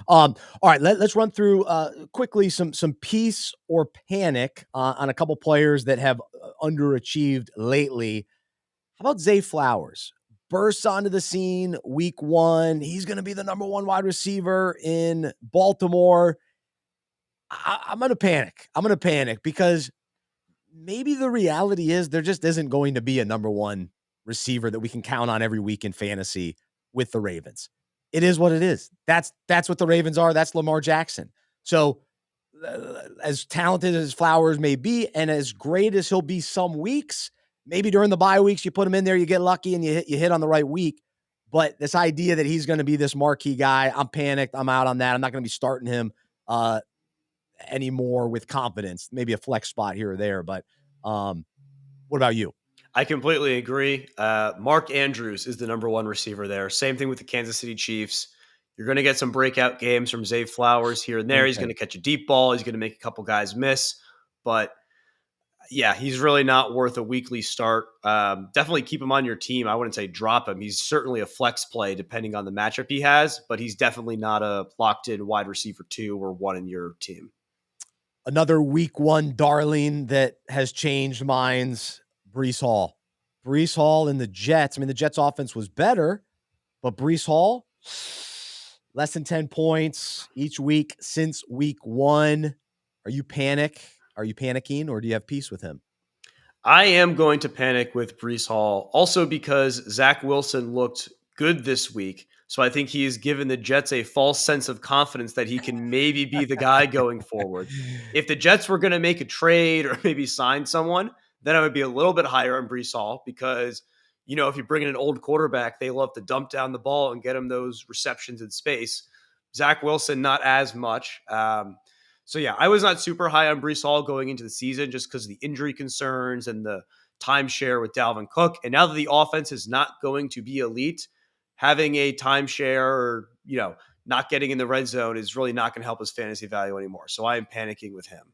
All right, let's run through quickly some peace or panic on a couple players that have underachieved lately. How about Zay Flowers? Bursts onto the scene week 1. He's going to be the number 1 wide receiver in Baltimore. I'm going to panic. I'm going to panic because maybe the reality is there just isn't going to be a number 1 receiver that we can count on every week in fantasy with the Ravens. It is what it is. That's what the Ravens are. That's Lamar Jackson. So as talented as Flowers may be and as great as he'll be some weeks, maybe during the bye weeks, you put him in there, you get lucky and you hit on the right week. But this idea that he's going to be this marquee guy, I'm panicked. I'm out on that. I'm not going to be starting him anymore with confidence. Maybe a flex spot here or there. But what about you? I completely agree. Mark Andrews is the number 1 receiver there. Same thing with the Kansas City Chiefs. You're going to get some breakout games from Zay Flowers here and there. Okay. He's going to catch a deep ball. He's going to make a couple guys miss. But yeah, he's really not worth a weekly start. Definitely keep him on your team. I wouldn't say drop him. He's certainly a flex play depending on the matchup he has, but he's definitely not a locked-in wide receiver 2 or 1 in your team. Another week 1 darling that has changed minds, Breece Hall. Breece Hall and the Jets. I mean, the Jets offense was better, but Breece Hall, less than 10 points each week since week 1. Are you panicking, or do you have peace with him? I am going to panic with Breece Hall, also because Zach Wilson looked good this week. So I think he has given the Jets a false sense of confidence that he can maybe be the guy going forward. If the Jets were going to make a trade or maybe sign someone, then I would be a little bit higher on Breece Hall because, you know, if you bring in an old quarterback, they love to dump down the ball and get him those receptions in space. Zach Wilson, not as much. So yeah, I was not super high on Breece Hall going into the season just because of the injury concerns and the timeshare with Dalvin Cook. And now that the offense is not going to be elite, having a timeshare or, you know, not getting in the red zone is really not going to help his fantasy value anymore. So I am panicking with him.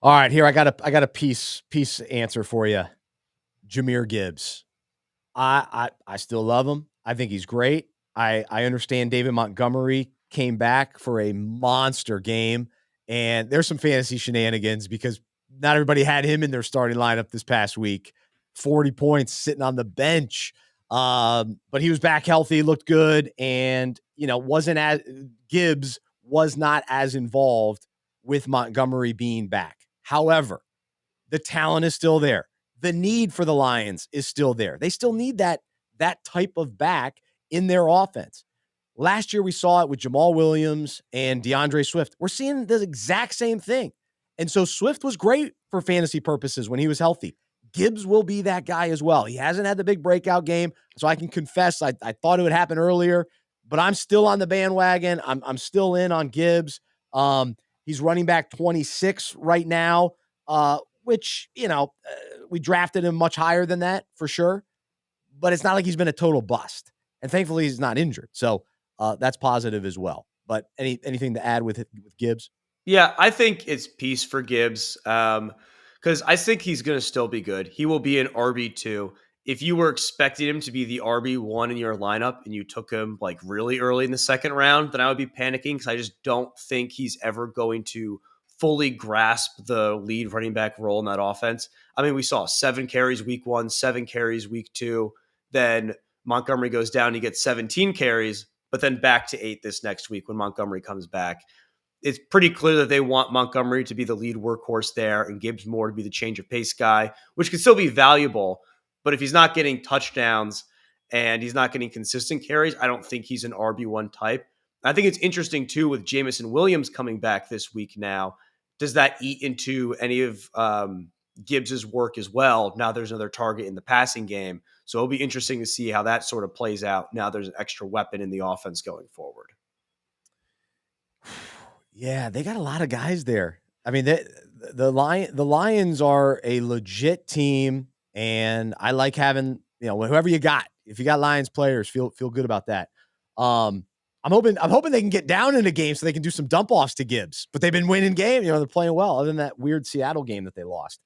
All right, here I got a piece answer for you. Jahmyr Gibbs. I still love him. I think he's great. I understand David Montgomery came back for a monster game, and there's some fantasy shenanigans because not everybody had him in their starting lineup this past week. 40 points sitting on the bench. But he was back healthy, looked good, and Gibbs was not as involved with Montgomery being back. However, the talent is still there. The need for the Lions is still there. They still need that type of back in their offense. Last year, we saw it with Jamal Williams and DeAndre Swift. We're seeing the exact same thing. And so Swift was great for fantasy purposes when he was healthy. Gibbs will be that guy as well. He hasn't had the big breakout game, so I can confess I thought it would happen earlier, but I'm still on the bandwagon. I'm still in on Gibbs. He's running back 26 right now, which, we drafted him much higher than that for sure, but it's not like he's been a total bust. And thankfully he's not injured. So that's positive as well. But anything to add with Gibbs? Yeah, I think it's peace for Gibbs because I think he's going to still be good. He will be an RB2. If you were expecting him to be the RB1 in your lineup and you took him like really early in the second round, then I would be panicking because I just don't think he's ever going to fully grasp the lead running back role in that offense. I mean, we saw 7 carries week 1, 7 carries week 2. Then Montgomery goes down, he gets 17 carries, but then back to 8 this next week when Montgomery comes back. It's pretty clear that they want Montgomery to be the lead workhorse there and Gibbs more to be the change of pace guy, which can still be valuable. But if he's not getting touchdowns and he's not getting consistent carries, I don't think he's an RB1 type. I think it's interesting, too, with Jamison Williams coming back this week now. Does that eat into any of Gibbs's work as well? Now there's another target in the passing game. So it'll be interesting to see how that sort of plays out. Now there's an extra weapon in the offense going forward. Yeah, they got a lot of guys there. I mean, the Lions are a legit team, and I like having, whoever you got. If you got Lions players, feel good about that. I'm hoping they can get down in a game so they can do some dump offs to Gibbs. But they've been winning games. They're playing well. Other than that weird Seattle game that they lost.